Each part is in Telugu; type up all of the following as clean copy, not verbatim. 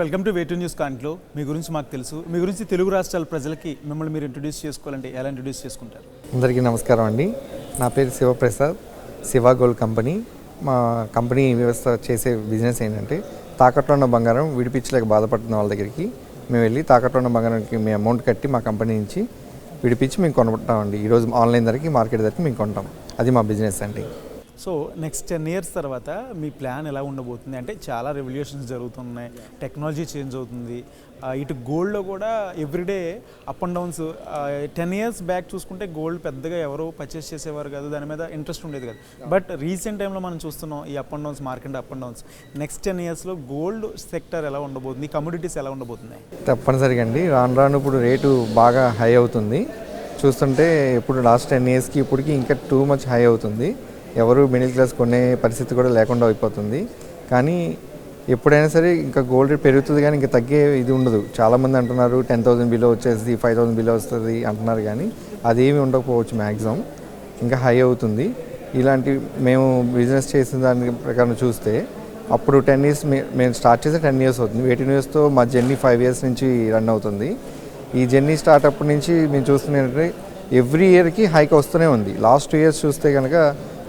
వెల్కమ్ టు వే2 న్యూస్ కాంట్లో. మీ గురించి మాకు తెలుసు, మీ గురించి తెలుగు రాష్ట్రాల ప్రజలకి మిమ్మల్ని మీరు ఇంట్రొడ్యూస్ చేసుకోవాలంటే ఎలా ఇంట్రొడ్యూస్ చేసుకుంటారు? అందరికీ నమస్కారం అండి. నా పేరు శివప్రసాద్, శివ గోల్డ్ కంపెనీ. మా కంపెనీ వ్యవస్థ చేసే బిజినెస్ ఏంటంటే తాకట్లో ఉన్న బంగారం విడిపించలేక బాధపడుతున్న వాళ్ళ దగ్గరికి మేము వెళ్ళి తాకట్లో ఉన్న బంగారానికి మేము అమౌంట్ కట్టి మా కంపెనీ నుంచి విడిపించి మేము కొనుక్కుంటామండి. ఈరోజు ఆన్లైన్ ధరకి మార్కెట్ ధరకి మేము కొంటాం. అది మా బిజినెస్ అండి. సో నెక్స్ట్ 10 years తర్వాత మీ ప్లాన్ ఎలా ఉండబోతుంది? అంటే చాలా రెవల్యూషన్స్ జరుగుతున్నాయి, టెక్నాలజీ చేంజ్ అవుతుంది. ఇటు గోల్డ్లో కూడా everyday up and downs. 10 years back చూసుకుంటే గోల్డ్ పెద్దగా ఎవరో పర్చేస్ చేసేవారు కాదు, దాని మీద ఇంట్రెస్ట్ ఉండేది కాదు. బట్ రీసెంట్ టైంలో మనం చూస్తున్నాం ఈ up and downs, market up and downs. Next 10 yearsలో గోల్డ్ సెక్టర్ ఎలా ఉండబోతుంది, కమోడిటీస్ ఎలా ఉండబోతున్నాయి? తప్పనిసరిగా అండి. రాను ఇప్పుడు రేటు బాగా హై అవుతుంది. చూస్తుంటే ఇప్పుడు లాస్ట్ 10 yearsకి ఇప్పటికి ఇంకా టూ మచ్ హై అవుతుంది. ఎవరు మిడిల్ క్లాస్ కొనే పరిస్థితి కూడా లేకుండా అయిపోతుంది. కానీ ఎప్పుడైనా సరే ఇంకా గోల్డ్ రేట్ పెరుగుతుంది, కానీ ఇంకా తగ్గే ఇది ఉండదు. చాలామంది అంటున్నారు 10,000 బిలో వచ్చేసి 5,000 బిలో వస్తుంది అంటున్నారు, కానీ అదేమి ఉండకపోవచ్చు. మ్యాక్సిమం ఇంకా హై అవుతుంది. ఇలాంటి మేము బిజినెస్ చేసిన దాని ప్రకారం చూస్తే అప్పుడు 10 years మేము స్టార్ట్ చేస్తే 10 years అవుతుంది. 18 yearsతో మా జర్నీ 5 years నుంచి రన్ అవుతుంది. ఈ జర్నీ స్టార్ట్ అప్పటి నుంచి మేము చూస్తున్నట్టే ఎవ్రీ ఇయర్కి హైక్ వస్తూనే ఉంది. లాస్ట్ 2 years చూస్తే కనుక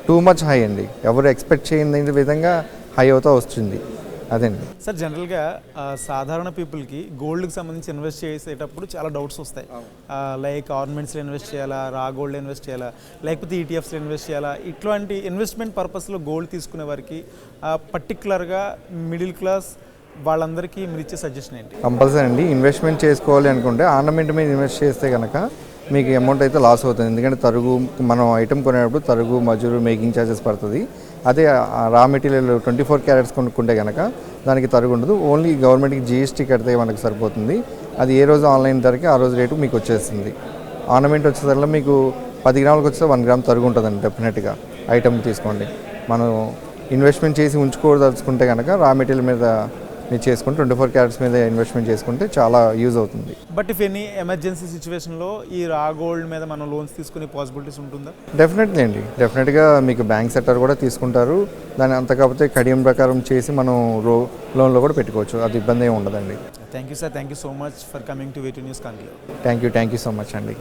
టూ మచ్ హై అండి. ఎవరు ఎక్స్పెక్ట్ చేయని విధంగా హై అవుతూ వస్తుంది. అదండి సార్, జనరల్గా సాధారణ పీపుల్కి గోల్డ్కి సంబంధించి ఇన్వెస్ట్ చేసేటప్పుడు చాలా డౌట్స్ వస్తాయి. లైక్ ఆర్నమెంట్స్లో ఇన్వెస్ట్ చేయాలా, రా గోల్డ్లో ఇన్వెస్ట్ చేయాలా, లేకపోతే ఈటీఎఫ్స్లో ఇన్వెస్ట్ చేయాలా? ఇట్లాంటి ఇన్వెస్ట్మెంట్ పర్పస్లో గోల్డ్ తీసుకునే వారికి పర్టికులర్గా మిడిల్ క్లాస్ వాళ్ళందరికీ మీరు ఇచ్చే సజెషన్ ఏంటి? కంపల్సరీ అండి. ఇన్వెస్ట్మెంట్ చేసుకోవాలి అనుకుంటే ఆర్నమెంట్ మీద ఇన్వెస్ట్ చేస్తే కనుక మీకు అమౌంట్ అయితే లాస్ అవుతుంది. ఎందుకంటే తరుగు, మనం ఐటమ్ కొనేటప్పుడు తరుగు, మజూరు, మేకింగ్ ఛార్జెస్ పడుతుంది. అదే రా మెటీరియల్ 24 carats కొనుక్కుంటే కనుక దానికి తరుగు ఉండదు. ఓన్లీ గవర్నమెంట్కి జీఎస్టీ కడితే మనకు సరిపోతుంది. అది ఏ రోజు ఆన్లైన్ ధరకి ఆ రోజు రేటు మీకు వచ్చేస్తుంది. ఆర్నమెంట్ వచ్చేసరిలో మీకు 10 grams వచ్చేస్తే 1 gram తరుగు ఉంటుందండి. డెఫినెట్గా ఐటమ్ తీసుకోండి. మనం ఇన్వెస్ట్మెంట్ చేసి ఉంచుకోదలుచుకుంటే కనుక రా మెటీరియల్ మీద మీరు చేసుకుంటే 24 carats మీద ఇన్వెస్ట్మెంట్ చేసుకుంటే చాలా యూజ్ అవుతుంది. బట్ ఇఫ్ ఎనీ ఎమర్జెన్సీ సిచ్యువేషన్లో ఈ రా గోల్డ్ మీద మనం లోన్స్ తీసుకునే పాసిబిలిటీస్ ఉంటుందా? డెఫినెట్లీ అండి. డెఫినెట్గా మీకు బ్యాంక్ సెక్టర్ కూడా తీసుకుంటారు. దాని అంత కాకపోతే కడియం ప్రకారం చేసి మనం లోన్లో కూడా పెట్టుకోవచ్చు. అది ఇబ్బంది ఏమి ఉండదండి. Thank you sir, thank you so much for coming to Way two news కాంట్లో. థ్యాంక్ యూ సో మచ్ అండి.